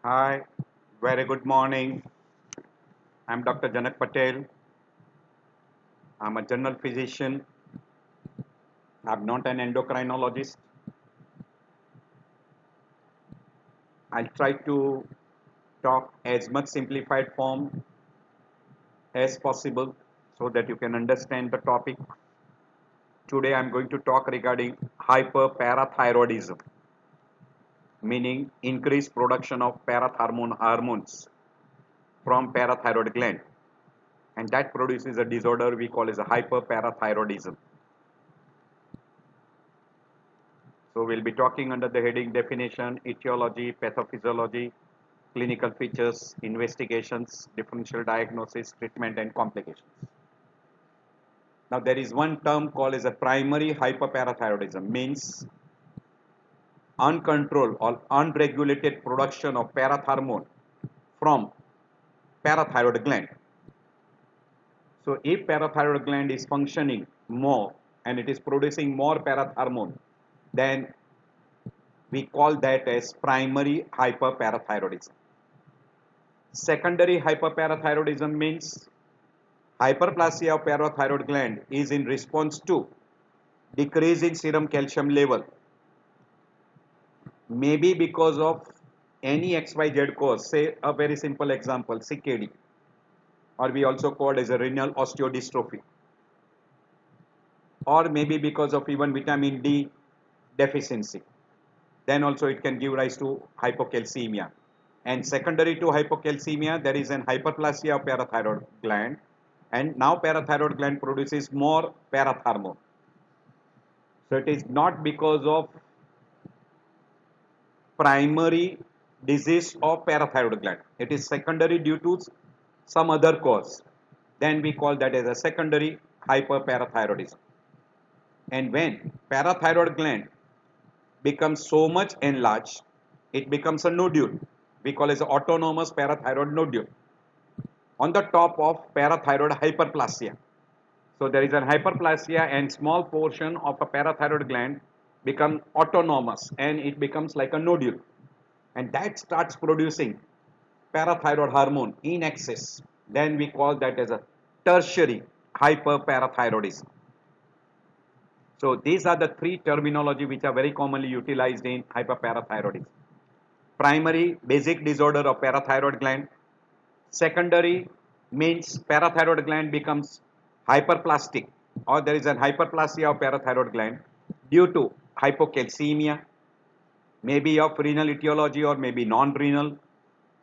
Hi, very good morning. I'm Dr. Janak Patel. I'm a general physician. I'm not an endocrinologist. I'll try to talk as much simplified form as possible so that you can understand the topic. Today I'm going to talk regarding hyperparathyroidism, meaning increased production of parathyroid hormones from parathyroid gland, and that produces a disorder we call as a hyperparathyroidism. So we'll be talking under the heading definition, etiology, pathophysiology, clinical features, investigations, differential diagnosis, treatment and complications. Now there is one term called as a primary hyperparathyroidism, means uncontrolled or unregulated production of parathormone from parathyroid gland. So if parathyroid gland is functioning more and it is producing more parathormone, then we call that as primary hyperparathyroidism. Secondary hyperparathyroidism means hyperplasia of parathyroid gland is in response to decrease in serum calcium level, maybe because of any XYZ cause, say a very simple example, CKD, or we also call as a renal osteodystrophy, or maybe because of even vitamin D deficiency. Then also it can give rise to hypocalcemia. And secondary to hypocalcemia, there is an hyperplasia of parathyroid gland, and now parathyroid gland produces more parathormone. So it is not because of primary disease of parathyroid gland. It is secondary due to some other cause. Then we call that as a secondary hyperparathyroidism. And when parathyroid gland becomes so much enlarged, it becomes a nodule. We call it as autonomous parathyroid nodule on the top of parathyroid hyperplasia. So there is a hyperplasia and small portion of a parathyroid gland become autonomous and it becomes like a nodule, and that starts producing parathyroid hormone in excess. Then we call that as a tertiary hyperparathyroidism. So these are the three terminology which are very commonly utilized in hyperparathyroidism. Primary, basic disorder of parathyroid gland. Secondary means parathyroid gland becomes hyperplastic, or there is a hyperplasia of parathyroid gland due to hypocalcemia, maybe of renal etiology or maybe non-renal.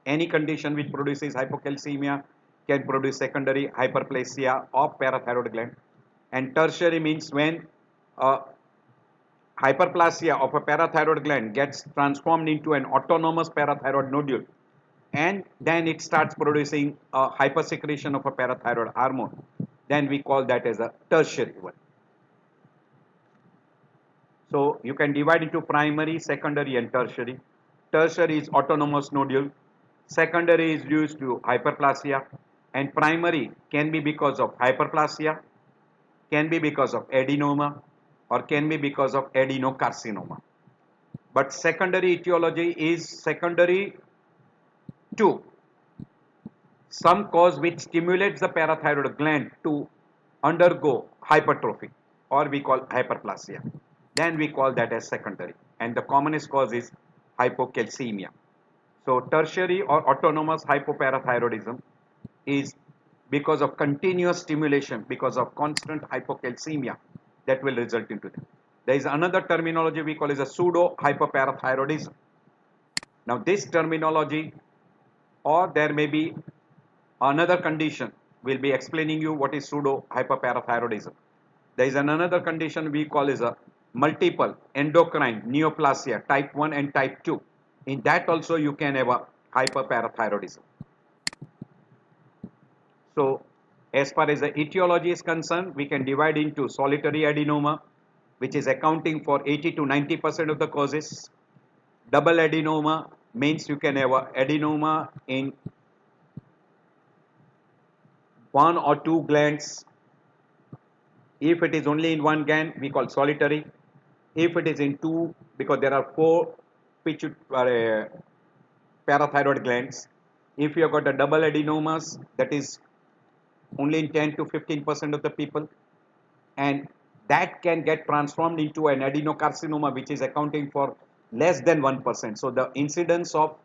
Any condition which produces hypocalcemia can produce secondary hyperplasia of parathyroid gland. And tertiary means when hyperplasia of a parathyroid gland gets transformed into an autonomous parathyroid nodule, and then it starts producing a hypersecretion of a parathyroid hormone, then we call that as a tertiary one. So you can divide into primary, secondary and tertiary. Tertiary is autonomous nodule, secondary is due to hyperplasia, and primary can be because of hyperplasia, can be because of adenoma, or can be because of adenocarcinoma. But secondary etiology is secondary to some cause which stimulates the parathyroid gland to undergo hypertrophy, or we call hyperplasia. Then we call that as secondary, and the commonest cause is hypocalcemia. So tertiary or autonomous hypoparathyroidism is because of continuous stimulation, because of constant hypocalcemia, that will result into that. There is another terminology we call as a pseudo hypoparathyroidism. Now this terminology, or there may be another condition, will be explaining you what is pseudo hyperparathyroidism. There is another condition we call as a multiple endocrine neoplasia type 1 and type 2. In that also you can have a hyperparathyroidism. So as far as the etiology is concerned, we can divide into solitary adenoma, which is accounting for 80 to 90% of the causes. Double adenoma means you can have a adenoma in one or two glands. If it is only in one gland, we call solitary. If it is in two, because there are four parathyroid glands. If you have got a double adenomas, that is only in 10 to 15% of the people, and that can get transformed into an adenocarcinoma, which is accounting for less than 1%. So the incidence of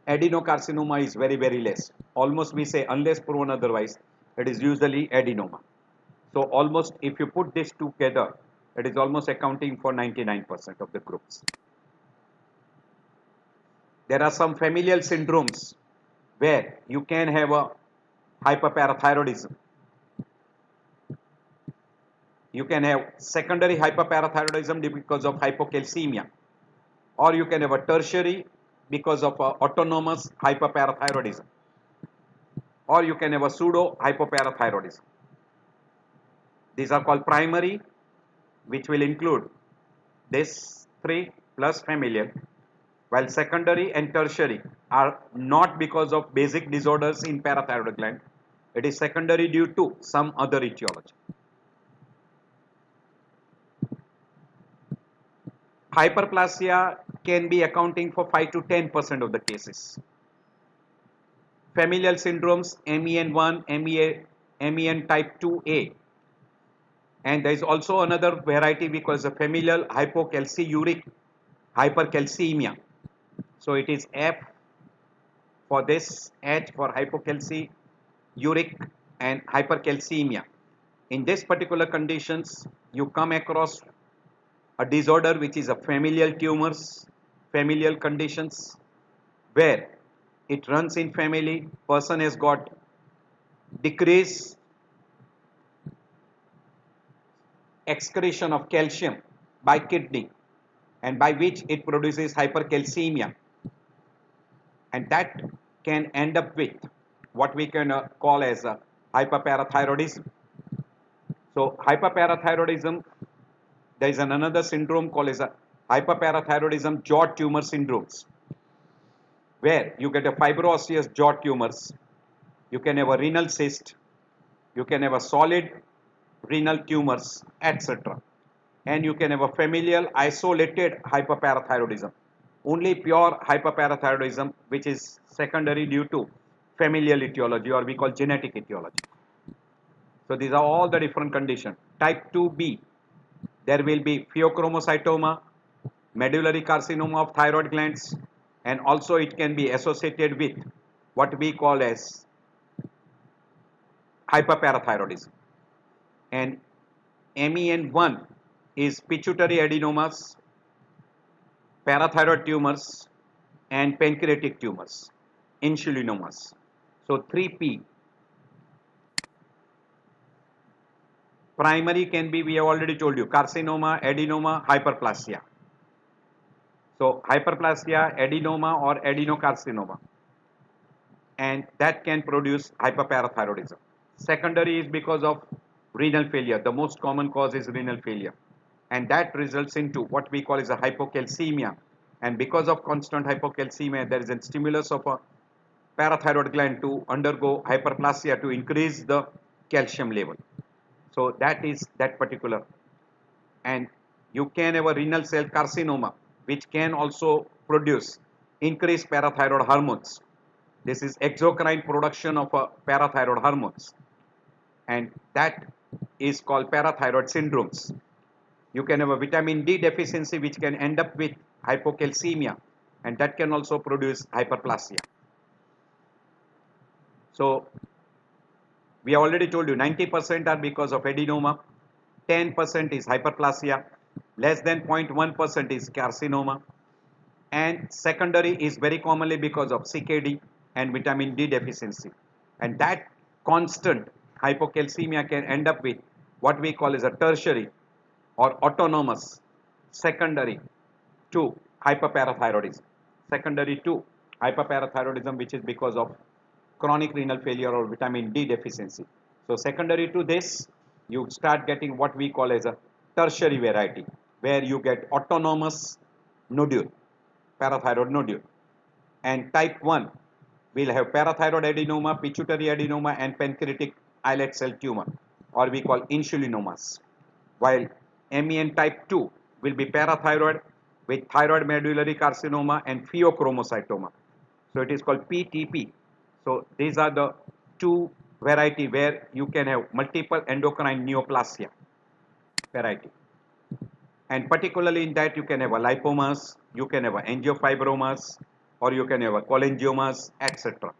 adenocarcinoma is very, very less. Almost we say, unless proven otherwise, it is usually adenoma. So almost if you put this together, it is almost accounting for 99% of the groups. There are some familial syndromes where you can have a hyperparathyroidism. You can have secondary hyperparathyroidism because of hypocalcemia, or you can have a tertiary because of autonomous hyperparathyroidism, or you can have a pseudo hypoparathyroidism. These are called primary, which will include this 3 plus familial, while secondary and tertiary are not because of basic disorders in parathyroid gland. It is secondary due to some other etiology. Hyperplasia can be accounting for 5 to 10% of the cases. Familial syndromes, MEN1, MEN type 2A, and there is also another variety because of familial hypocalciuric hypercalcemia. So it is F for this, H for hypocalciuric and hypercalcemia. In this particular conditions, you come across a disorder which is a familial tumors, familial conditions, where it runs in family, person has got decreased excretion of calcium by kidney, and by which it produces hypercalcemia, and that can end up with what we can call as a hyperparathyroidism. So hyperparathyroidism, there is another syndrome called as a hyperparathyroidism jaw tumor syndromes, where you get a fibroosseous jaw tumors, you can have a renal cyst, you can have a solid renal tumors, etc. And you can have a familial isolated hyperparathyroidism, only pure hyperparathyroidism, which is secondary due to familial etiology, or we call genetic etiology. So these are all the different conditions. Type 2B, there will be pheochromocytoma, medullary carcinoma of thyroid glands, and also it can be associated with what we call as hyperparathyroidism. And MEN1 is pituitary adenomas, parathyroid tumors, and pancreatic tumors, insulinomas. So 3P. Primary can be, we have already told you, carcinoma, adenoma, hyperplasia. So hyperplasia, adenoma or adenocarcinoma, and that can produce hyperparathyroidism. Secondary is because of renal failure. The most common cause is renal failure, and that results into what we call as a hypocalcemia, and because of constant hypocalcemia, there is a stimulus of a parathyroid gland to undergo hyperplasia to increase the calcium level. So that is that particular. And you can have a renal cell carcinoma, which can also produce increased parathyroid hormones. This is exocrine production of parathyroid hormones, and that is called parathyroid syndromes. You can have a vitamin D deficiency, which can end up with hypocalcemia, and that can also produce hyperplasia. So we have already told you 90% are because of adenoma, 10% is hyperplasia, less than 0.1% is carcinoma, and secondary is very commonly because of CKD and vitamin D deficiency. And that constant hypocalcemia can end up with what we call as a tertiary or autonomous secondary to hyperparathyroidism. Secondary to hyperparathyroidism, which is because of chronic renal failure or vitamin D deficiency. So secondary to this, you start getting what we call as a tertiary variety, where you get autonomous nodule, parathyroid nodule. And type 1 will have parathyroid adenoma, pituitary adenoma, and pancreatic islet cell tumor, or we call insulinomas. While MEN type 2 will be parathyroid with thyroid medullary carcinoma and pheochromocytoma. So it is called PTP. So these are the two variety where you can have multiple endocrine neoplasia variety. And particularly in that you can have a lipomas, you can have a angiofibromas, or you can have a cholangiomas, etc.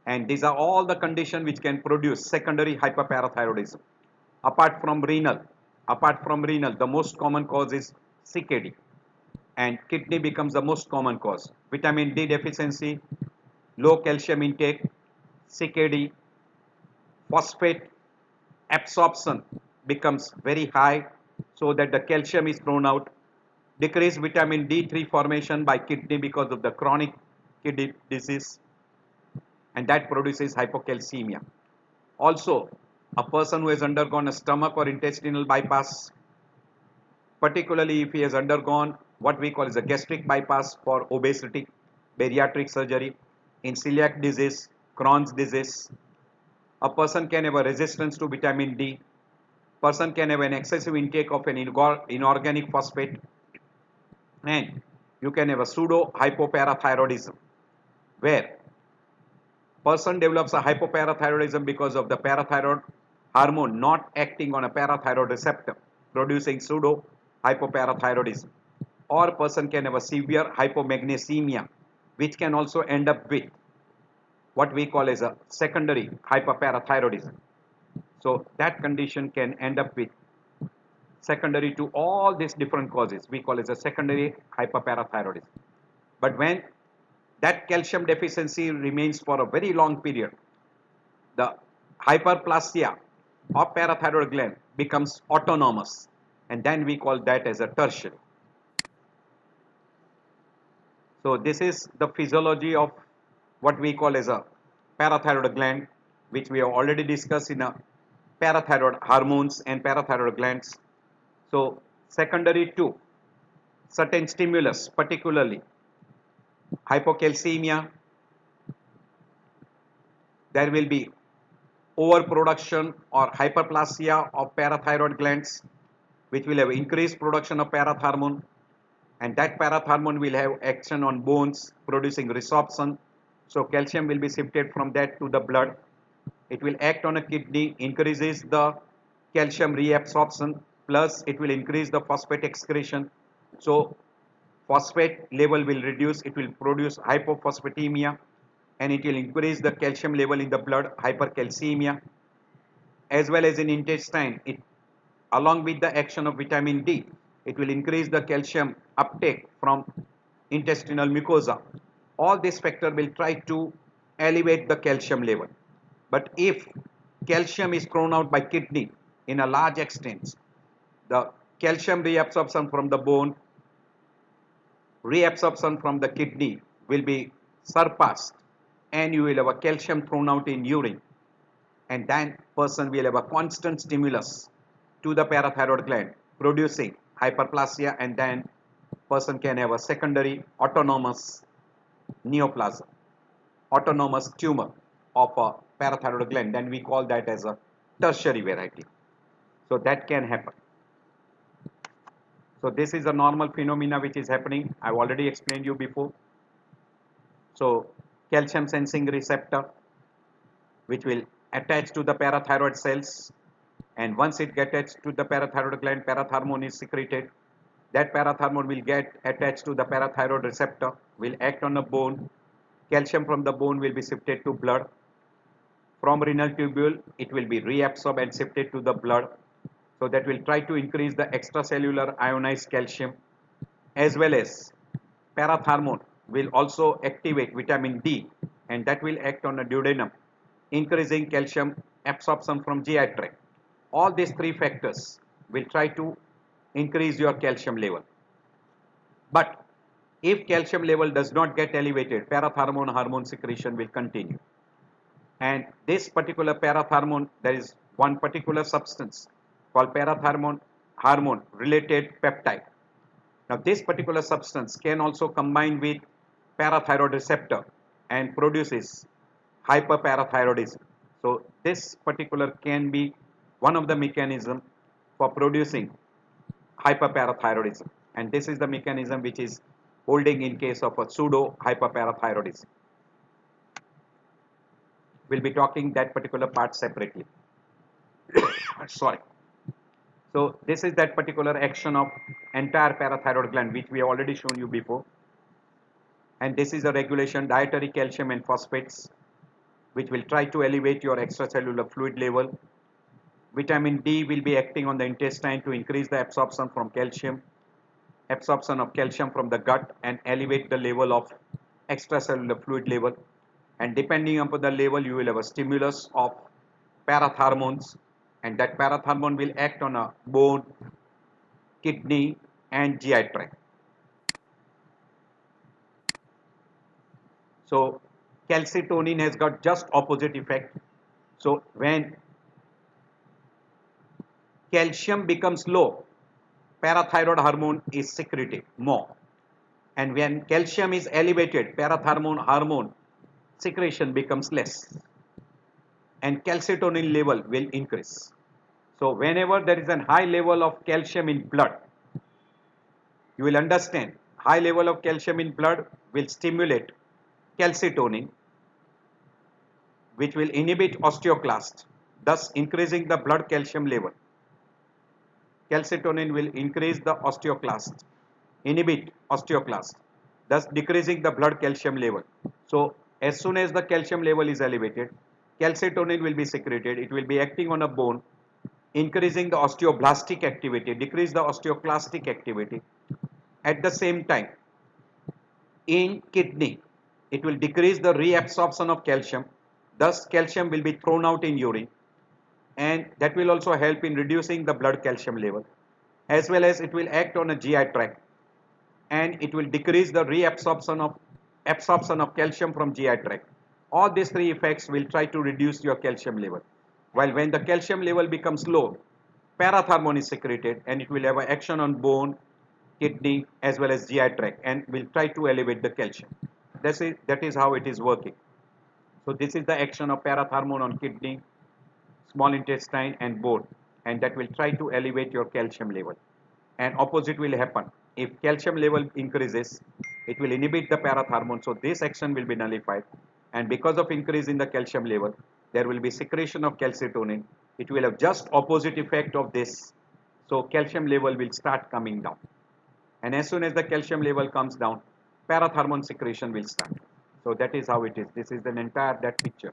And these are all the conditions which can produce secondary hyperparathyroidism. Apart from renal, the most common cause is CKD, and kidney becomes the most common cause. Vitamin D deficiency, low calcium intake, CKD, phosphate absorption becomes very high so that the calcium is thrown out, decreased vitamin D3 formation by kidney because of the chronic kidney disease, and that produces hypocalcemia. Also, a person who has undergone a stomach or intestinal bypass, particularly if he has undergone what we call as a gastric bypass for obesity, bariatric surgery, in celiac disease, Crohn's disease, a person can have a resistance to vitamin D, person can have an excessive intake of an inorganic phosphate, and you can have a pseudo hypoparathyroidism where person develops a hypoparathyroidism because of the parathyroid hormone not acting on a parathyroid receptor, producing pseudo hypoparathyroidism. Or person can have a severe hypomagnesemia, which can also end up with what we call as a secondary hyperparathyroidism. So that condition can end up with secondary to all these different causes. We call it a secondary hyperparathyroidism. But when that calcium deficiency remains for a very long period, the hyperplasia of parathyroid gland becomes autonomous, and then we call that as a tertiary. So this is the physiology of what we call as a parathyroid gland, which we have already discussed in a parathyroid hormones and parathyroid glands. So secondary to certain stimulus, particularly hypocalcemia, there will be overproduction or hyperplasia of parathyroid glands, which will have increased production of parathormone, and that parathormone will have action on bones producing resorption. So calcium will be shifted from that to the blood. It will act on a kidney, increases the calcium reabsorption, plus it will increase the phosphate excretion. So phosphate level will reduce, it will produce hypophosphatemia, and it will increase the calcium level in the blood, hypercalcemia. As well as in intestine, it along with the action of vitamin D, it will increase the calcium uptake from intestinal mucosa. All these factors will try to elevate the calcium level. But if calcium is thrown out by kidney in a large extent, the calcium reabsorption from the bone, reabsorption from the kidney will be surpassed, and you will have a calcium thrown out in urine, and then person will have a constant stimulus to the parathyroid gland producing hyperplasia, and then person can have a secondary autonomous neoplasm, autonomous tumor of a parathyroid gland. Then we call that as a tertiary variety. So that can happen. So this is a normal phenomena which is happening. I've already explained you before. So calcium sensing receptor, which will attach to the parathyroid cells, and once it gets attached to the parathyroid gland, parathormone is secreted. That parathormone will get attached to the parathyroid receptor, will act on the bone. Calcium from the bone will be shifted to blood. From renal tubule, it will be reabsorbed and shifted to the blood. So that will try to increase the extracellular ionized calcium, as well as parathormone will also activate vitamin D, and that will act on the duodenum, increasing calcium absorption from GI tract. All these three factors will try to increase your calcium level. But if calcium level does not get elevated, parathormone hormone secretion will continue. And this particular parathormone, there is one particular substance called parathormone hormone related peptide. Now this particular substance can also combine with parathyroid receptor and produces hyperparathyroidism. So this particular can be one of the mechanism for producing hyperparathyroidism, and this is the mechanism which is holding in case of a pseudo hyperparathyroidism. We'll be talking that particular part separately. Sorry. So this is that particular action of entire parathyroid gland which we have already shown you before. And this is a regulation dietary calcium and phosphates which will try to elevate your extracellular fluid level. Vitamin D will be acting on the intestine to increase the absorption from calcium, absorption of calcium from the gut and elevate the level of extracellular fluid level. And depending upon the level, you will have a stimulus of parathormones, and that parathormone will act on a bone, kidney and GI tract. So calcitonin has got just opposite effect. So when calcium becomes low, parathyroid hormone is secreted more, and when calcium is elevated, parathormone hormone secretion becomes less and calcitonin level will increase. So whenever there is a high level of calcium in blood, you will understand high level of calcium in blood will stimulate calcitonin, which will inhibit osteoclast, thus increasing the blood calcium level. Calcitonin will increase the osteoclast, inhibit osteoclast, thus decreasing the blood calcium level. So as soon as the calcium level is elevated, calcitonin will be secreted. It will be acting on a bone, increasing the osteoblastic activity, decrease the osteoclastic activity. At the same time, in kidney, it will decrease the reabsorption of calcium. Thus, calcium will be thrown out in urine, and that will also help in reducing the blood calcium level, as well as it will act on a GI tract, and it will decrease the absorption of calcium from GI tract. All these three effects will try to reduce your calcium level. While when the calcium level becomes low, parathormone is secreted and it will have an action on bone, kidney as well as GI tract and will try to elevate the calcium. That is how it is working. So this is the action of parathormone on kidney, small intestine and bone, and that will try to elevate your calcium level. And opposite will happen. If calcium level increases, it will inhibit the parathormone, so this action will be nullified, and because of increase in the calcium level, there will be secretion of calcitonin. It will have just opposite effect of this, so calcium level will start coming down, and as soon as the calcium level comes down, parathormone secretion will start. So that is how it is. This is an entire that picture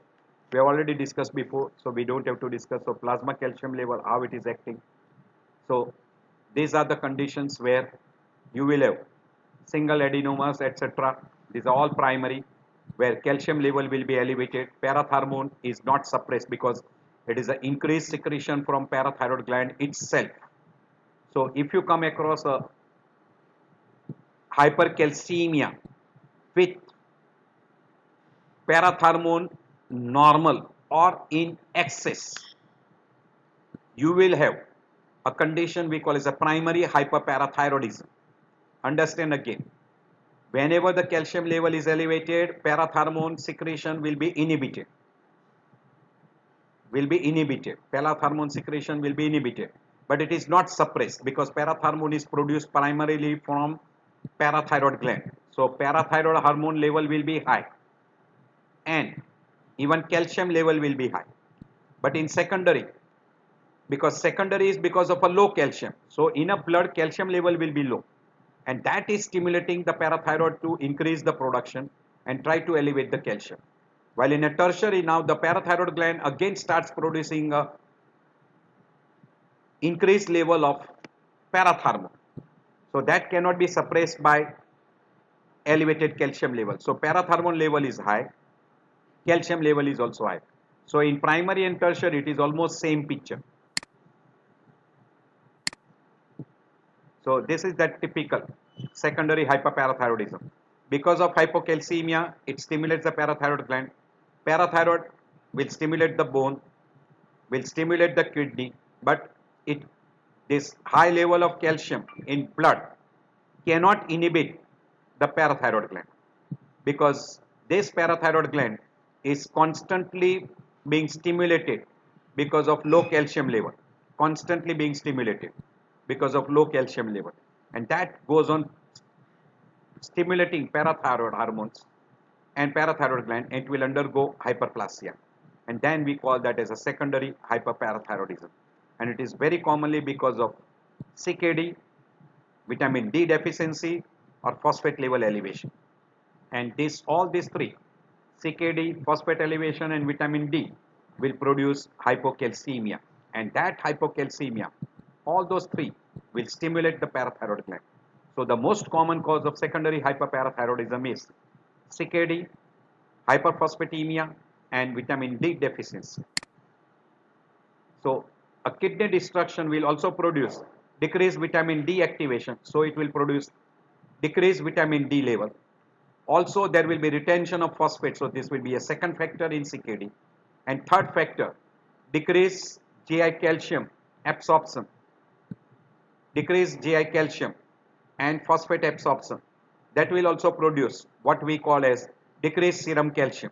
we have already discussed before, so we don't have to discuss. So plasma calcium level, how it is acting. So these are the conditions where you will have single adenomas, etc. These are all primary, where calcium level will be elevated. Parathormone is not suppressed because it is an increased secretion from parathyroid gland itself. So if you come across a hypercalcemia with parathormone normal or in excess, you will have a condition we call as a primary hyperparathyroidism. Understand again, whenever the calcium level is elevated, parathormone secretion will be inhibited. Parathormone secretion will be inhibited, but it is not suppressed because parathormone is produced primarily from parathyroid gland. So parathyroid hormone level will be high and even calcium level will be high. But in secondary, because secondary is because of a low calcium, so in a blood calcium level will be low, and that is stimulating the parathyroid to increase the production and try to elevate the calcium. While in a tertiary, now the parathyroid gland again starts producing a increased level of parathormone, so that cannot be suppressed by elevated calcium level. So parathormone level is high, calcium level is also high. So in primary and tertiary it is almost same picture. So this is that typical secondary hyperparathyroidism. Because of hypocalcemia, it stimulates the parathyroid gland. Parathyroid will stimulate the bone, will stimulate the kidney, but this high level of calcium in blood cannot inhibit the parathyroid gland, because this parathyroid gland is constantly being stimulated because of low calcium level, constantly being stimulated because of low calcium level, and that goes on stimulating parathyroid hormones and parathyroid gland, it will undergo hyperplasia, and then we call that as a secondary hyperparathyroidism, and it is very commonly because of CKD, vitamin D deficiency, or phosphate level elevation. And this, all these three, CKD, phosphate elevation, and vitamin D, will produce hypocalcemia, and that hypocalcemia, all those three, will stimulate the parathyroid gland. So the most common cause of secondary hyperparathyroidism is CKD, hyperphosphatemia, and vitamin D deficiency. So a kidney destruction will also produce decreased vitamin D activation, so it will produce decreased vitamin D level. Also there will be retention of phosphate, so this will be a second factor in CKD. And third factor, decreased GI calcium absorption, decreased GI calcium and phosphate absorption, that will also produce what we call as decreased serum calcium,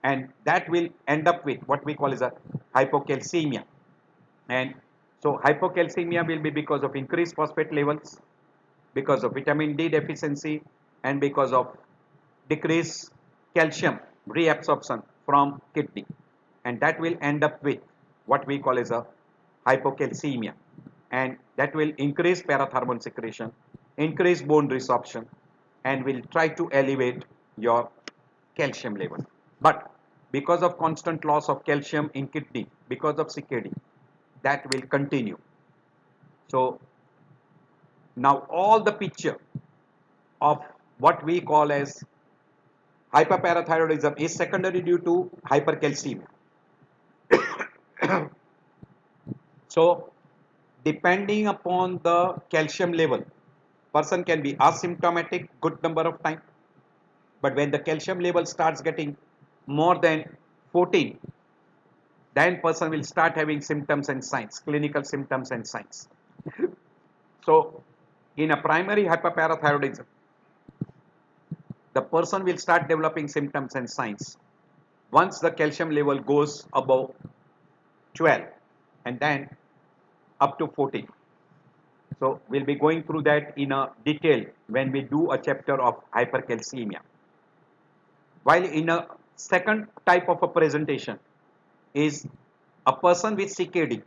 and that will end up with what we call as a hypocalcemia. And so hypocalcemia will be because of increased phosphate levels, because of vitamin D deficiency, and because of decreased calcium reabsorption from kidney, and that will end up with what we call as a hypocalcemia, and that will increase parathormone secretion, increase bone resorption, and will try to elevate your calcium level. But because of constant loss of calcium in kidney because of CKD, that will continue. So now all the picture of what we call as hyperparathyroidism is secondary due to hypercalcemia. So depending upon the calcium level, person can be asymptomatic good number of time, but when the calcium level starts getting more than 14, then person will start having symptoms and signs, clinical symptoms and signs. So in a primary hyperparathyroidism, the person will start developing symptoms and signs once the calcium level goes above 12 and then up to 14. So we'll be going through that in a detail when we do a chapter of hypercalcemia. While in a second type of a presentation is a person with CKD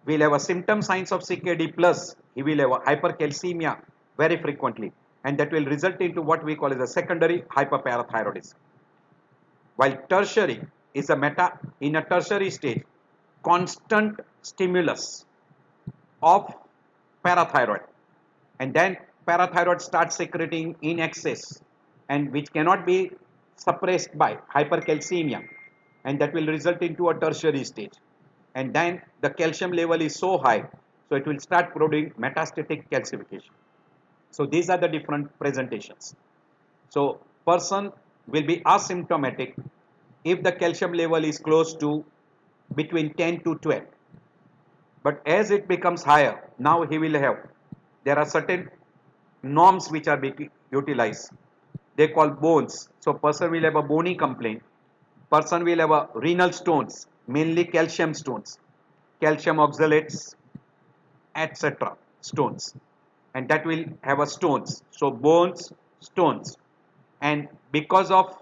will have a symptom signs of CKD plus he will have a hypercalcemia very frequently, and that will result into what we call as a secondary hyperparathyroidism. While tertiary is in a tertiary stage, constant stimulus of parathyroid, and then parathyroid starts secreting in excess, and which cannot be suppressed by hypercalcemia, and that will result into a tertiary stage. And then the calcium level is so high, so it will start producing metastatic calcification. So these are the different presentations. So person will be asymptomatic if the calcium level is close to between 10 to 12. But as it becomes higher, now he will have, there are certain norms which are being utilized. They call bones. So person will have a bony complaint. Person will have a renal stones, mainly calcium stones, calcium oxalates, etc. stones, and that will have a stones. So bones, stones, and because of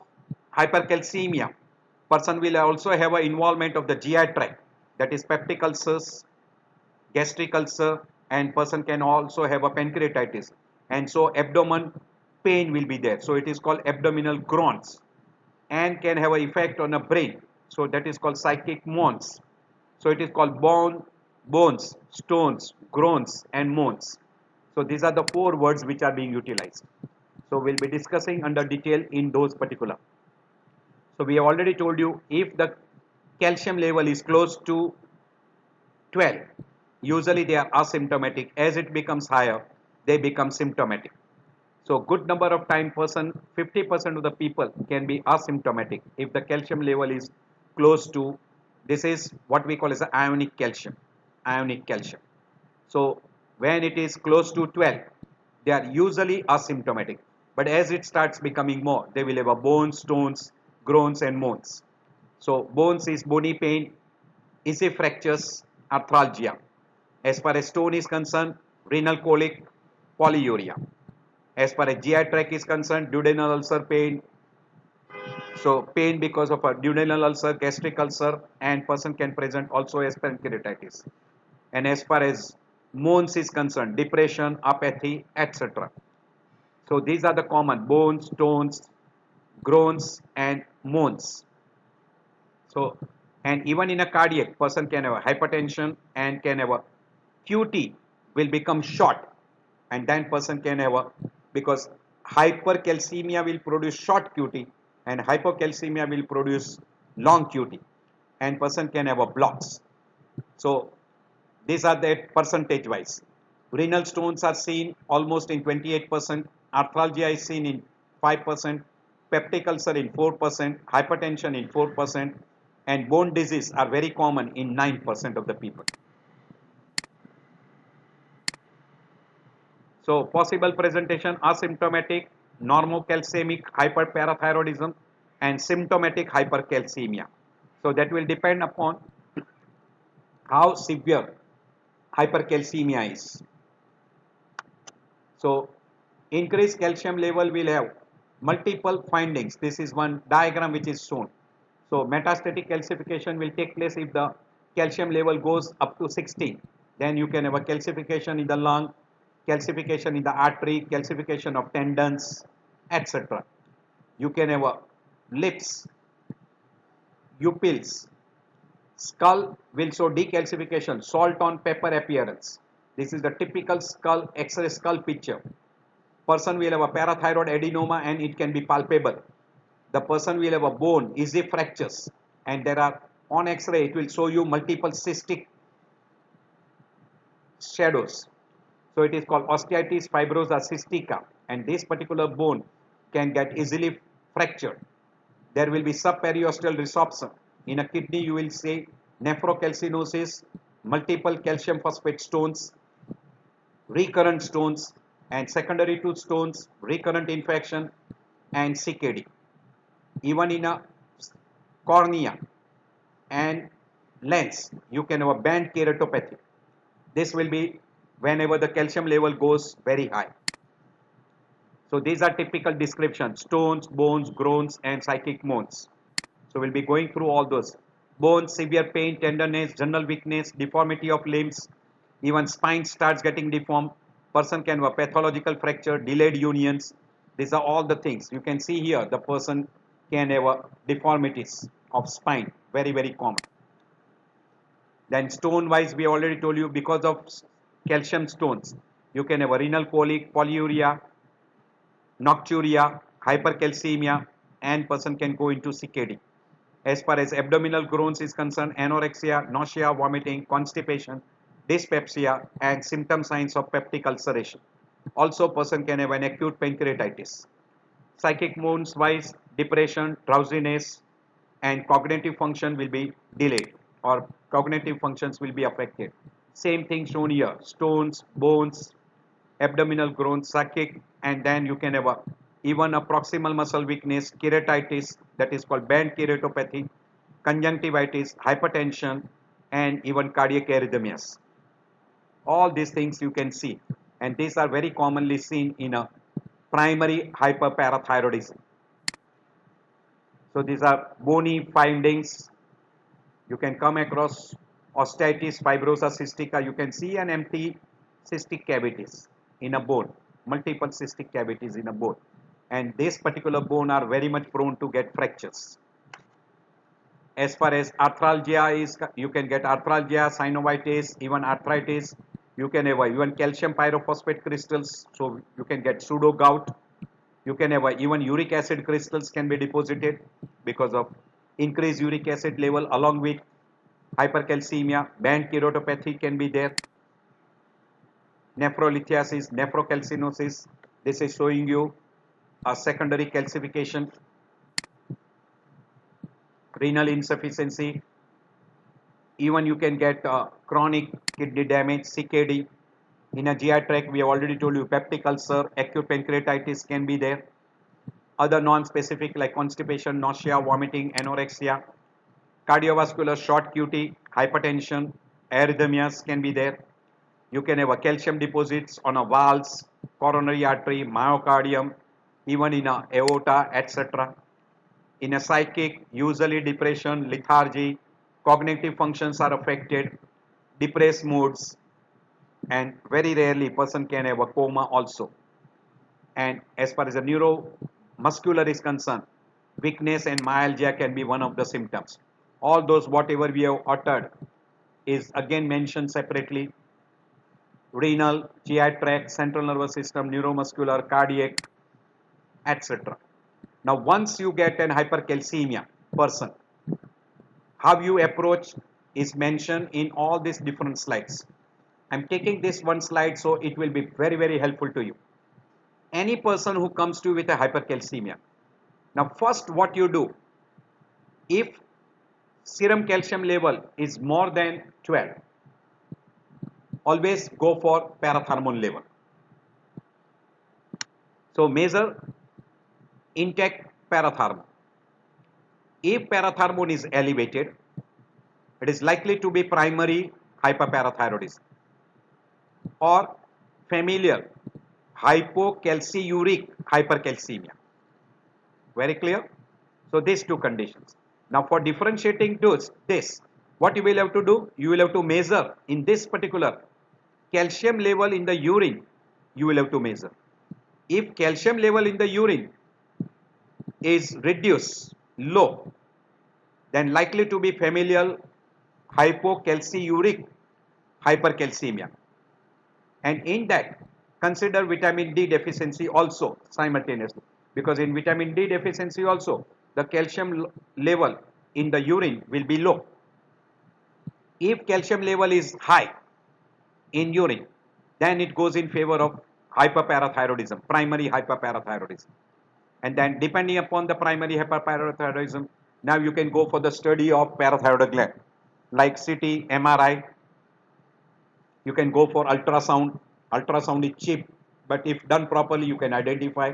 hypercalcemia, person will also have an involvement of the GI tract, that is peptic ulcers, gastric ulcer, and person can also have a pancreatitis, and so abdomen pain will be there. So it is called abdominal groans, and can have an effect on the brain. So that is called psychic moans. So it is called bones, stones, groans, and moans. So these are the 4 words which are being utilized. So we'll be discussing under detail in those particular. So we have already told you, if the calcium level is close to 12, usually they are asymptomatic. As it becomes higher, they become symptomatic. So good number of time 50% of the people can be asymptomatic if the calcium level is close to, this is what we call as ionic calcium. So when it is close to 12, they are usually asymptomatic. But as it starts becoming more, they will have a bones, stones, groans, and moans. So bones is bony pain, easy fractures, arthralgia. As far as stone is concerned, renal colic, polyuria. As far as GI tract is concerned, duodenal ulcer pain. So pain because of a duodenal ulcer, gastric ulcer, and person can present also as pancreatitis. And as far as moans is concerned, depression, apathy, etc. So these are the common bones, stones, groans, and moans. So, and even in a cardiac, person can have a hypertension and can have a QT will become short, and then person can have a, because hypercalcemia will produce short QT and hypocalcemia will produce long QT, and person can have a blocks. So these are the percentage wise. Renal stones are seen almost in 28%, arthralgia is seen in 5%, peptic ulcer in 4%, hypertension in 4%, and bone disease are very common in 9% of the people. So possible presentation: asymptomatic normocalcemic hyperparathyroidism and symptomatic hypercalcemia. So that will depend upon how severe hypercalcemia is. So increased calcium level will have multiple findings. This is one diagram which is shown. So metastatic calcification will take place if the calcium level goes up to 16. Then you can have a calcification in the lung, calcification in the artery, calcification of tendons, etc. You can have a lips, pupils, skull will show decalcification, salt on pepper appearance. This is the typical skull X-ray skull picture. Person will have a parathyroid adenoma and it can be palpable. The person will have a bone, easy fractures, and there are on X-ray it will show you multiple cystic shadows. So it is called osteitis fibrosa cystica, and this particular bone can get easily fractured. There will be subperiosteal resorption. In a kidney you will see nephrocalcinosis, multiple calcium phosphate stones, recurrent stones, and secondary to stones, recurrent infection, and CKD. Even in a cornea and lens, you can have a band keratopathy. This will be whenever the calcium level goes very high. So these are typical descriptions: stones, bones, groans, and psychic moans. So we'll be going through all those. Bones, severe pain, tenderness, general weakness, deformity of limbs, even spine starts getting deformed. Person can have a pathological fracture, delayed unions. These are all the things. You can see here the person can have a deformities of spine, very, very common. Then stone wise, we already told you because of calcium stones, you can have a renal colic, polyuria, nocturia, hypercalcemia, and person can go into CKD. As far as abdominal groans is concerned, anorexia, nausea, vomiting, constipation, dyspepsia, and symptom signs of peptic ulceration. Also, person can have an acute pancreatitis. Psychic moans wise, depression, drowsiness, and cognitive function will be delayed, or cognitive functions will be affected. Same thing shown here: stones, bones, abdominal groans, psychic, and then you can have a, even a proximal muscle weakness, keratitis, that is called band keratopathy, conjunctivitis, hypertension, and even cardiac arrhythmias. All these things you can see, and these are very commonly seen in a primary hyperparathyroidism. So these are bony findings. You can come across osteitis fibrosa cystica. You can see an empty cystic cavities in a bone, multiple cystic cavities in a bone, and this particular bone are very much prone to get fractures. As far as arthralgia is, you can get arthralgia, synovitis, even arthritis. You can have even calcium pyrophosphate crystals, so you can get pseudo gout. You can have even uric acid crystals can be deposited because of increased uric acid level, along with hypercalcemia. Band keratopathy can be there. Nephrolithiasis, nephrocalcinosis. This is showing you a secondary calcification. Renal insufficiency. Even you can get chronic kidney damage, CKD. In a GI tract, we have already told you peptic ulcer, acute pancreatitis can be there. Other non-specific like constipation, nausea, vomiting, anorexia. Cardiovascular short QT, hypertension, arrhythmias can be there. You can have a calcium deposits on a valves, coronary artery, myocardium, even in a aorta, etc. In a psychic, usually depression, lethargy, cognitive functions are affected, depressed moods, and very rarely person can have a coma also. And as far as the neuromuscular is concerned, weakness and myalgia can be one of the symptoms. All those whatever we have uttered is again mentioned separately. Renal, GI tract, central nervous system, neuromuscular, cardiac, etc. Now once you get an hypercalcemia person, how you approach is mentioned in all these different slides. I'm taking this one slide so it will be very helpful to you. Any person who comes to you with a hypercalcemia, now first what you do, if serum calcium level is more than 12, always go for parathermone level. So measure intact parathermone. If parathermone is elevated, it is likely to be primary hyperparathyroidism or familial hypocalciuric hypercalcemia. Very clear? So these two conditions. Now for differentiating this, what you will have to do, you will have to measure in this particular calcium level in the urine, you will have to measure. If calcium level in the urine is reduced, low, then likely to be familial hypocalciuric hypercalcemia. And in that, consider vitamin D deficiency also simultaneously, because in vitamin D deficiency also the calcium level in the urine will be low. If calcium level is high in urine, then it goes in favor of hyperparathyroidism, primary hyperparathyroidism. And then depending upon the primary hyperparathyroidism, now you can go for the study of parathyroid gland like CT, MRI. You can go for ultrasound. Ultrasound is cheap, but if done properly, you can identify.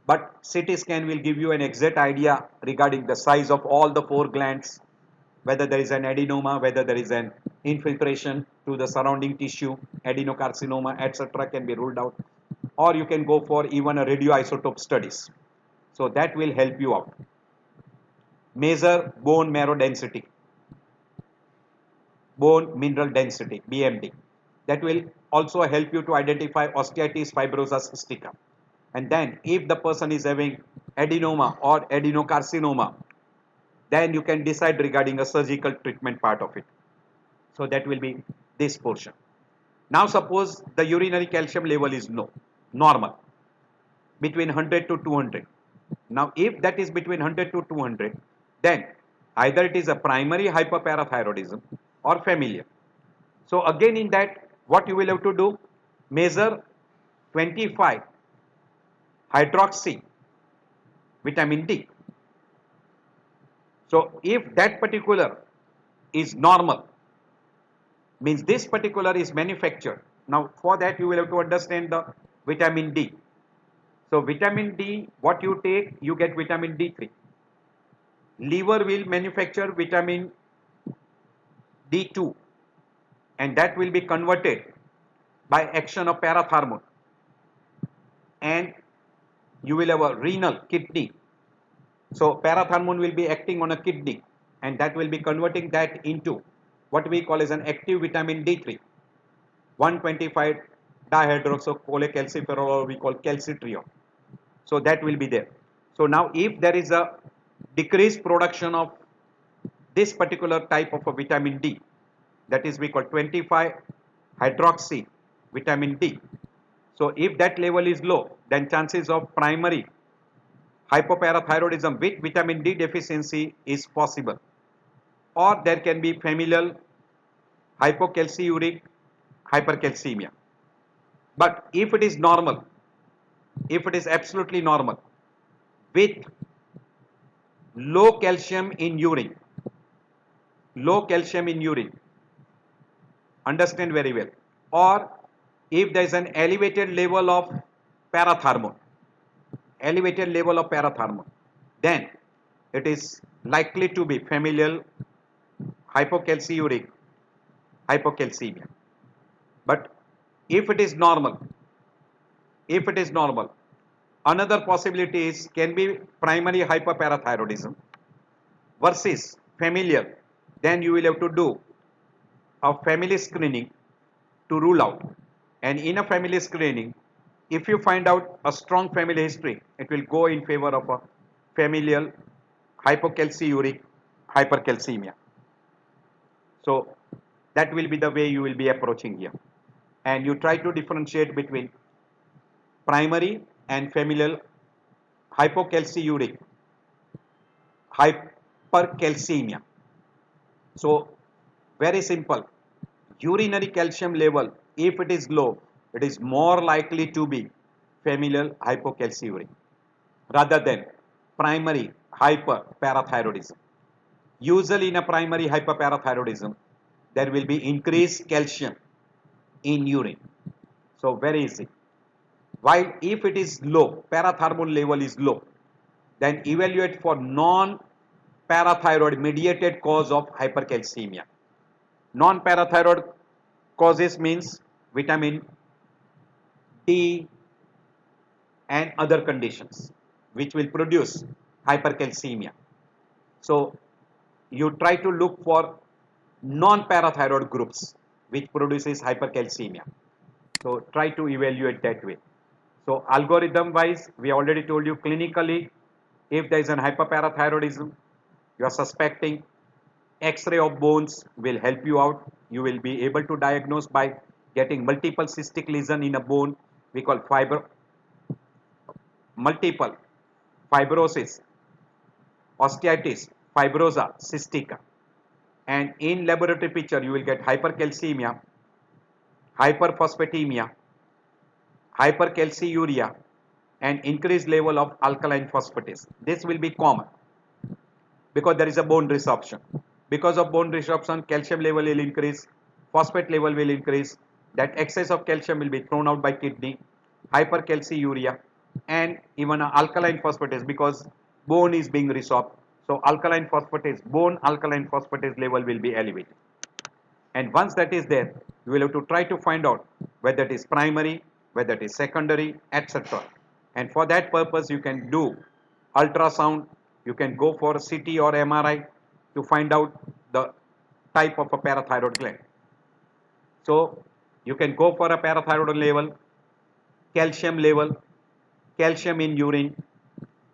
But CT scan will give you an exact idea regarding the size of all the 4 glands, whether there is an adenoma, whether there is an infiltration to the surrounding tissue, adenocarcinoma, etc. can be ruled out. Or you can go for even a radioisotope studies. So that will help you out. Measure bone marrow density, bone mineral density, BMD. That will also help you to identify osteitis fibrosa cystica. And then if the person is having adenoma or adenocarcinoma, then you can decide regarding a surgical treatment part of it. So that will be this portion. Now suppose the urinary calcium level is low, normal, between 100 to 200. Now if that is between 100 to 200, then either it is a primary hyperparathyroidism or familial. So again in that, what you will have to do, measure 25 hydroxy vitamin D. So if that particular is normal, means this particular is manufactured. Now for that you will have to understand the vitamin D. So vitamin D, what you take, you get vitamin D3. Liver will manufacture vitamin D2 and that will be converted by action of parathermone, and you will have a renal kidney. So parathermone will be acting on a kidney and that will be converting that into what we call as an active vitamin D3, 125 dihydroxycholecalciferol, or we call calcitriol. So that will be there. So now if there is a decreased production of this particular type of a vitamin D, that is we call 25 hydroxy vitamin D. So if that level is low, then chances of primary hypoparathyroidism with vitamin D deficiency is possible. Or there can be familial hypocalciuric hypercalcemia. But if it is normal, if it is absolutely normal with low calcium in urine, understand very well, or if there is an elevated level of parathermone, then it is likely to be familial hypocalciuric hypocalcemia. But if it is normal if it is normal. Another possibility is can be primary hyperparathyroidism versus familial. Then you will have to do a family screening to rule out. And in a family screening, if you find out a strong family history, it will go in favor of a familial hypocalciuric hypercalcemia. So that will be the way you will be approaching here. And you try to differentiate between primary and familial hypocalciuric hypercalcemia. So very simple. Urinary calcium level, if it is low, it is more likely to be familial hypocalciuric rather than primary hyperparathyroidism. Usually in a primary hyperparathyroidism, there will be increased calcium in urine. So very easy. While if it is low, parathormone level is low, then evaluate for non-parathyroid mediated cause of hypercalcemia. Non-parathyroid causes means vitamin D and other conditions which will produce hypercalcemia. So you try to look for non-parathyroid groups which produces hypercalcemia. So try to evaluate that way. So algorithm wise, we already told you clinically, if there is an hyperparathyroidism, you are suspecting, X-ray of bones will help you out. You will be able to diagnose by getting multiple cystic lesion in a bone. We call multiple fibrosis, osteitis, fibrosa, cystica. And in laboratory picture, you will get hypercalcemia, hyperphosphatemia, hypercalciuria, and increased level of alkaline phosphatase. This will be common because there is a bone resorption. Because of bone resorption, calcium level will increase, phosphate level will increase, that excess of calcium will be thrown out by kidney, hypercalciuria, and even alkaline phosphatase because bone is being resorbed. So alkaline phosphatase, bone alkaline phosphatase level will be elevated. And once that is there, you will have to try to find out whether it is primary, whether it is secondary, etc. And for that purpose, you can do ultrasound, you can go for CT or MRI to find out the type of a parathyroid gland. So you can go for a parathyroid level, calcium in urine.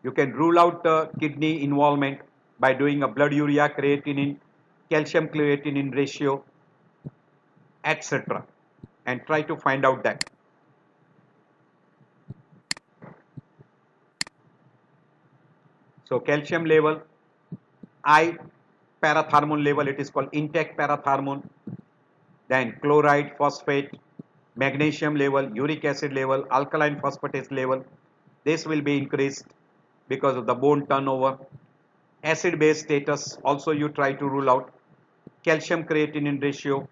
You can rule out the kidney involvement by doing a blood urea creatinine, calcium creatinine ratio, etc. and try to find out that. So calcium level, I parathermone level, it is called intact parathermone, then chloride, phosphate, magnesium level, uric acid level, alkaline phosphatase level, this will be increased because of the bone turnover. Acid base status also you try to rule out. Calcium creatinine ratio,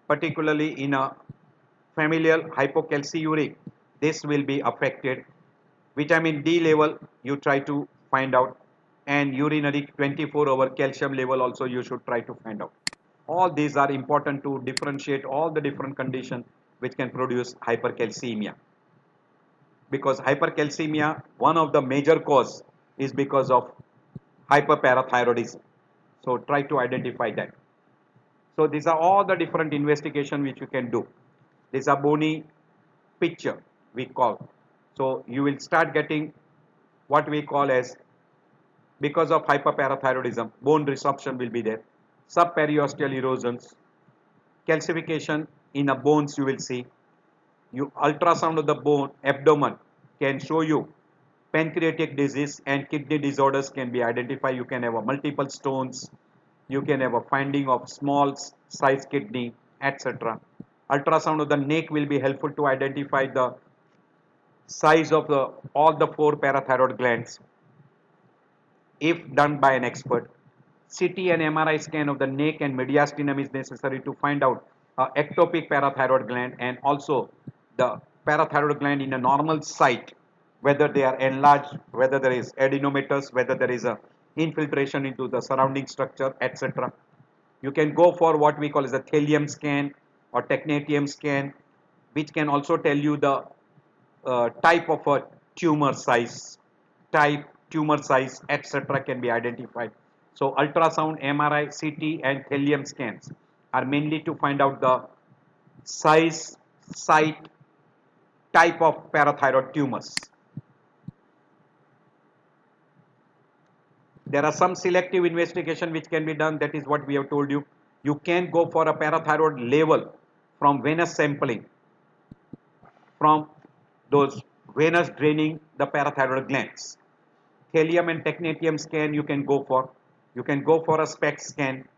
particularly in a familial hypocalciuric, this will be affected. Vitamin D level you try to find out, and urinary 24-hour calcium level also you should try to find out. All these are important to differentiate all the different conditions which can produce hypercalcemia. Because hypercalcemia, one of the major cause is because of hyperparathyroidism. So try to identify that. So these are all the different investigation which you can do. These are bony picture we call. So you will start getting what we call as, because of hyperparathyroidism, bone resorption will be there, subperiosteal erosions, calcification in the bones you will see. You ultrasound of the bone abdomen can show you pancreatic disease and kidney disorders can be identified. You can have a multiple stones, you can have a finding of small size kidney, etc. Ultrasound of the neck will be helpful to identify the size of all the 4 parathyroid glands if done by an expert. CT and MRI scan of the neck and mediastinum is necessary to find out ectopic parathyroid gland and also the parathyroid gland in a normal site, whether they are enlarged, whether there is adenomatous, whether there is a infiltration into the surrounding structure, etc. You can go for what we call as a thallium scan or technetium scan, which can also tell you the type of a tumor size, type, tumor size, etc. can be identified. So ultrasound, MRI, CT and thallium scans are mainly to find out the size, site, type of parathyroid tumors. There are some selective investigation which can be done. That is what we have told you. You can go for a parathyroid level from venous sampling, from those venous draining the parathyroid glands. Thallium and technetium scan you can go for. You can go for a SPECT scan.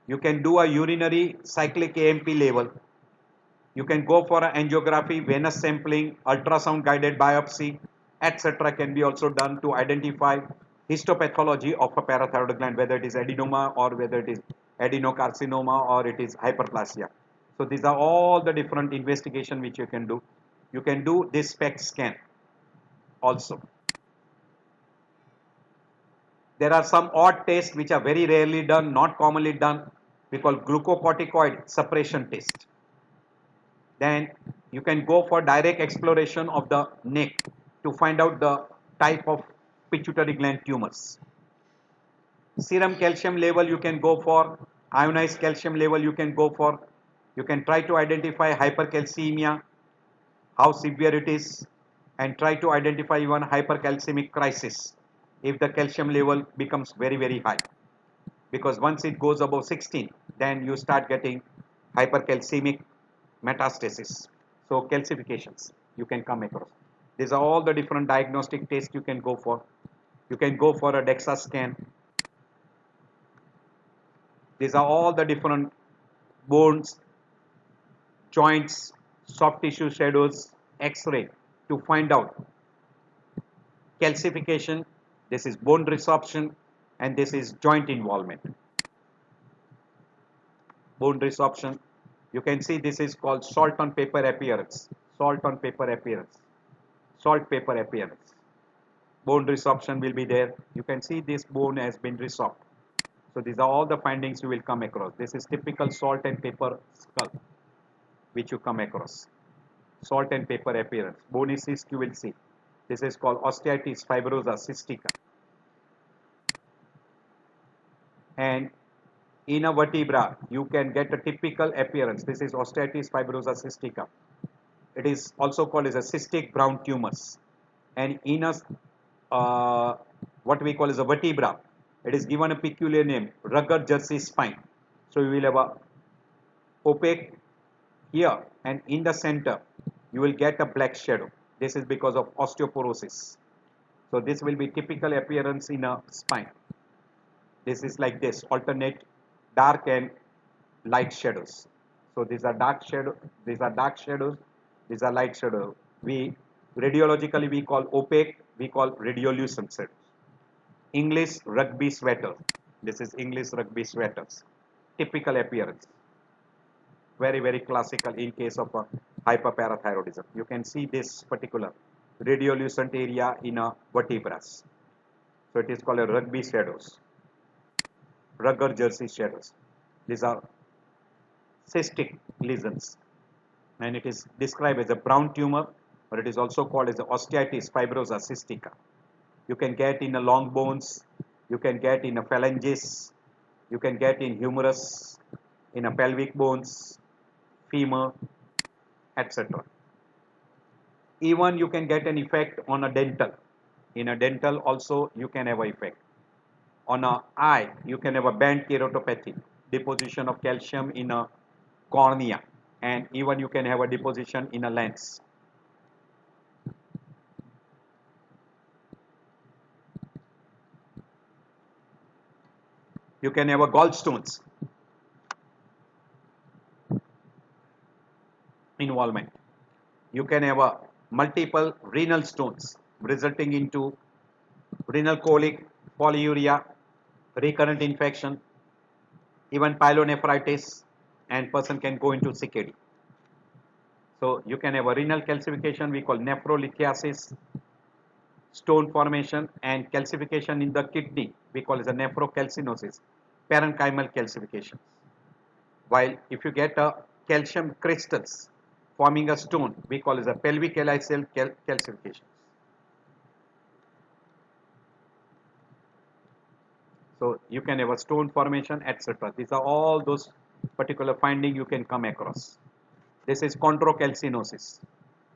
You can do a urinary cyclic AMP level. You can go for an angiography, venous sampling, ultrasound guided biopsy, etc. can be also done to identify histopathology of a parathyroid gland, whether it is adenoma or whether it is adenocarcinoma or it is hyperplasia. So these are all the different investigation which you can do. You can do this SPECT scan also. There are some odd tests which are very rarely done, not commonly done. We call glucocorticoid suppression test. Then you can go for direct exploration of the neck to find out the type of pituitary gland tumors. Serum calcium level you can go for, ionized calcium level you can go for. You can try to identify hypercalcemia, how severe it is, and try to identify even hypercalcemic crisis if the calcium level becomes very high, because once it goes above 16 then you start getting hypercalcemic metastasis, so calcifications you can come across. These are all the different diagnostic tests you can go for. You can go for a DEXA scan. These are all the different bones, joints, soft tissue shadows, X-ray to find out calcification. This is bone resorption and this is joint involvement. Bone resorption. You can see this is called salt on paper appearance. Salt on paper appearance. Salt paper appearance. Bone resorption will be there. You can see this bone has been resorbed. So these are all the findings you will come across. This is typical salt and paper skull which you come across. Salt and paper appearance. Bony cyst you will see. This is called osteitis fibrosa cystica. And in a vertebra, you can get a typical appearance. This is osteitis fibrosa cystica. It is also called as a cystic brown tumors. And in a what we call as a vertebra, it is given a peculiar name, rugged jersey spine. So you will have a opaque here, and in the center you will get a black shadow. This is because of osteoporosis. So this will be typical appearance in a spine. This is like this, alternate dark and light shadows. So these are dark shadow, these are dark shadows, these are light shadows. We radiologically we call opaque, we call radiolucent shadows. English rugby sweater. This is English rugby sweaters. Typical appearance. Very classical in case of a hyperparathyroidism. You can see this particular radiolucent area in a vertebra. So it is called a rugby shadows. Rugged jersey shadows. These are cystic lesions, and it is described as a brown tumor, or it is also called as a osteitis fibrosa cystica. You can get in a long bones, you can get in a phalanges, you can get in humerus, in a pelvic bones, femur, etc. Even you can get an effect on a dental. In a dental also you can have an effect. On a eye, you can have a band keratopathy, deposition of calcium in a cornea, and even you can have a deposition in a lens. You can have a gallstones involvement. You can have a multiple renal stones resulting into renal colic, polyuria, recurrent infection, even pyelonephritis, and person can go into CKD. So you can have a renal calcification we call nephrolithiasis, stone formation, and calcification in the kidney we call as a nephrocalcinosis, parenchymal calcifications. While if you get a calcium crystals forming a stone. We call it a pelvic acyl calcification. So you can have a stone formation, etc. These are all those particular finding you can come across. This is chondrocalcinosis,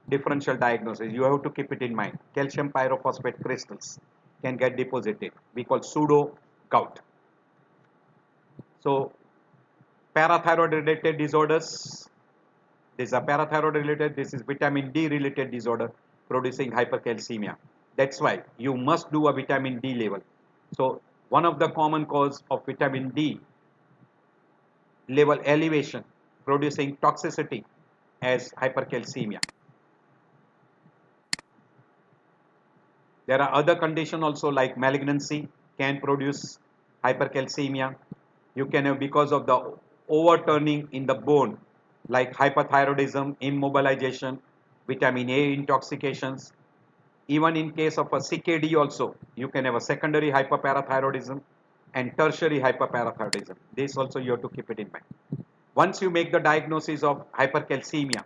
differential diagnosis. You have to keep it in mind. Calcium pyrophosphate crystals can get deposited. We call pseudo gout. So parathyroid related disorders. These are parathyroid related. This is vitamin D related disorder producing hypercalcemia. That's why you must do a vitamin D level. So one of the common cause of vitamin D level elevation producing toxicity as hypercalcemia. There are other conditions also like malignancy can produce hypercalcemia. You can have because of the overturning in the bone like hyperthyroidism, immobilization, vitamin A intoxications. Even in case of a CKD also, you can have a secondary hyperparathyroidism and tertiary hyperparathyroidism. This also you have to keep it in mind. Once you make the diagnosis of hypercalcemia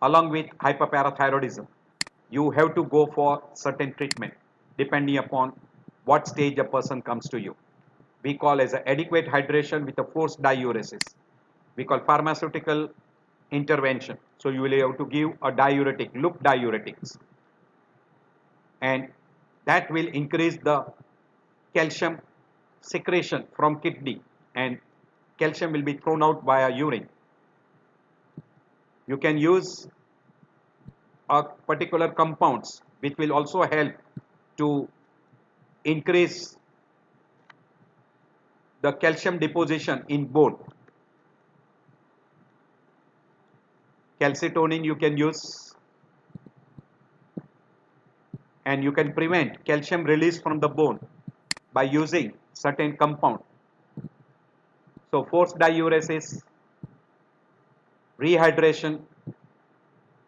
along with hyperparathyroidism, you have to go for certain treatment depending upon what stage a person comes to you. We call as a adequate hydration with a forced diuresis. We call pharmaceutical intervention. So you will have to give a diuretic, loop diuretics, and that will increase the calcium secretion from kidney, and calcium will be thrown out via urine. You can use a particular compounds which will also help to increase the calcium deposition in bone. Calcitonin you can use, and you can prevent calcium release from the bone by using certain compound. So forced diuresis, rehydration,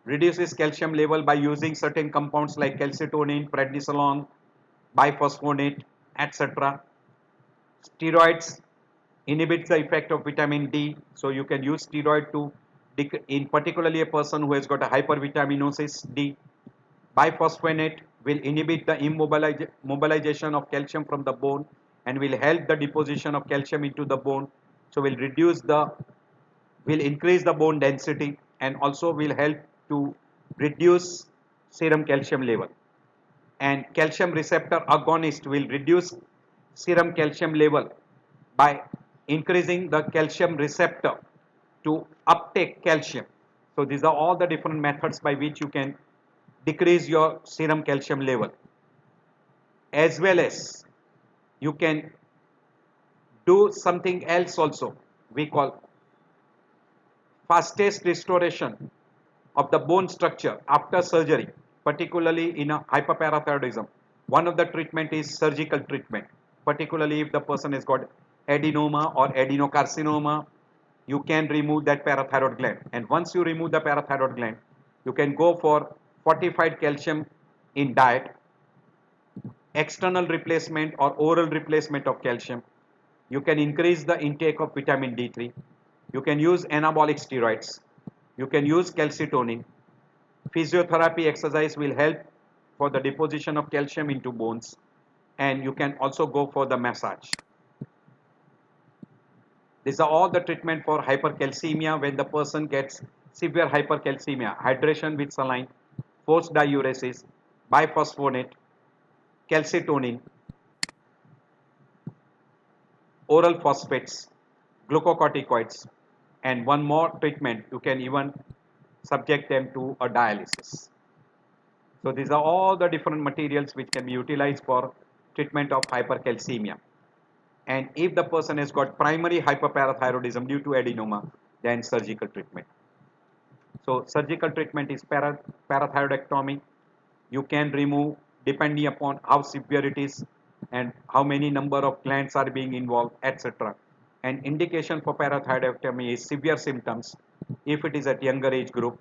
reduces calcium level by using certain compounds like calcitonin, prednisolone, biphosphonate, etc. Steroids inhibits the effect of vitamin D, so you can use steroid to, in particularly a person who has got a hypervitaminosis D. Biphosphonate will inhibit the immobilization of calcium from the bone and will help the deposition of calcium into the bone. So will increase the bone density and also will help to reduce serum calcium level. And calcium receptor agonist will reduce serum calcium level by increasing the calcium receptor to uptake calcium. So these are all the different methods by which you can decrease your serum calcium level, as well as you can do something else also. We call fastest restoration of the bone structure after surgery, particularly in a hyperparathyroidism. One of the treatment is surgical treatment, particularly if the person has got adenoma or adenocarcinoma. You can remove that parathyroid gland, and once you remove the parathyroid gland, you can go for fortified calcium in diet, external replacement or oral replacement of calcium. You can increase the intake of vitamin D3. You can use anabolic steroids. You can use calcitonin. Physiotherapy exercise will help for the deposition of calcium into bones, and you can also go for the massage. These are all the treatment for hypercalcemia when the person gets severe hypercalcemia. Hydration with saline, forced diuresis, biphosphonate, calcitonin, oral phosphates, glucocorticoids, and one more treatment, you can even subject them to a dialysis. So these are all the different materials which can be utilized for treatment of hypercalcemia. And if the person has got primary hyperparathyroidism due to adenoma, then surgical treatment. So surgical treatment is parathyroidectomy. You can remove depending upon how severe it is and how many number of glands are being involved, etc. And indication for parathyroidectomy is severe symptoms. If it is at younger age group,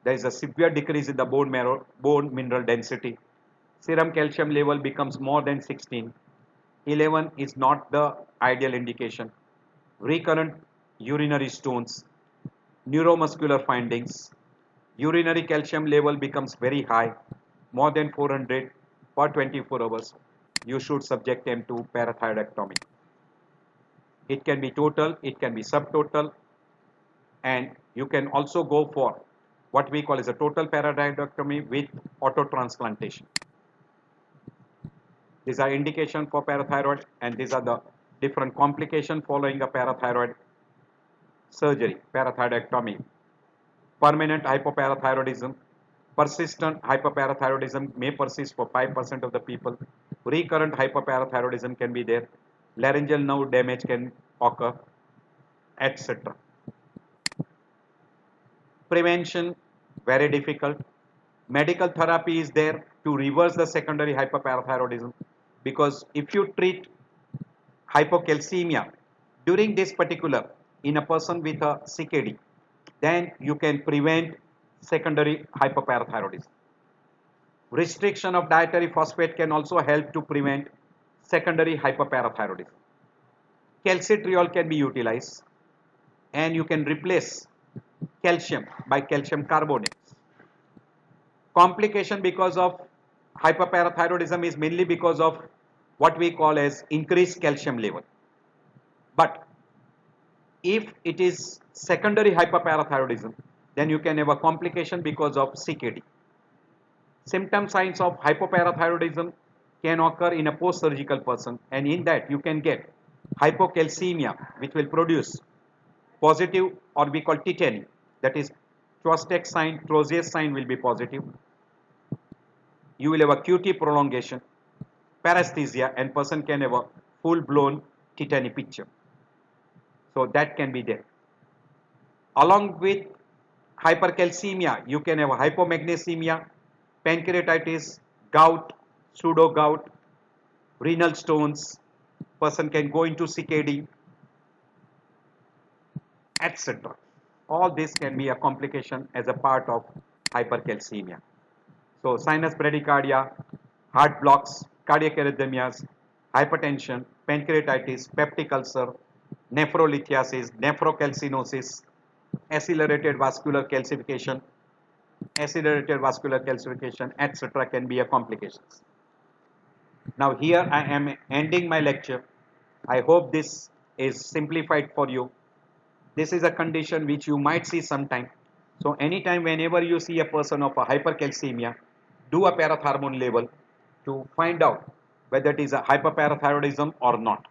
there is a severe decrease in the bone mineral density. Serum calcium level becomes more than 16. 11 is not the ideal indication. Recurrent urinary stones, neuromuscular findings, urinary calcium level becomes very high, more than 400 per 24 hours, you should subject them to parathyroidectomy. It can be total, it can be subtotal, and you can also go for what we call as a total parathyroidectomy with autotransplantation. These are indication for parathyroid, and these are the different complications following a parathyroid surgery, parathyroidectomy. Permanent hypoparathyroidism, persistent hypoparathyroidism may persist for 5% of the people. Recurrent hypoparathyroidism can be there. Laryngeal nerve damage can occur, etc. Prevention, very difficult. Medical therapy is there to reverse the secondary hypoparathyroidism, because if you treat hypocalcemia during this particular in a person with a CKD, then you can prevent secondary hypoparathyroidism. Restriction of dietary phosphate can also help to prevent secondary hypoparathyroidism. Calcitriol can be utilized, and you can replace calcium by calcium carbonates. Complication because of hyperparathyroidism is mainly because of what we call as increased calcium level. But if it is secondary hyperparathyroidism, then you can have a complication because of CKD. Symptom signs of hypoparathyroidism can occur in a post-surgical person, and in that you can get hypocalcemia, which will produce positive, or we call tetany, that is Chvostek sign, Troisier sign will be positive. You will have a QT prolongation, paresthesia, and person can have a full-blown tetany picture. So that can be there. Along with hypercalcemia, you can have hypomagnesemia, pancreatitis, gout, pseudo-gout, renal stones, person can go into CKD, etc. All this can be a complication as a part of hypercalcemia. So sinus bradycardia, heart blocks, cardiac arrhythmias, hypertension, pancreatitis, peptic ulcer, nephrolithiasis, nephrocalcinosis, accelerated vascular calcification, etc. can be a complications. Now here I am ending my lecture. I hope this is simplified for you. This is a condition which you might see sometime. So anytime whenever you see a person of a hypercalcemia, do a parathyroid level to find out whether it is a hyperparathyroidism or not.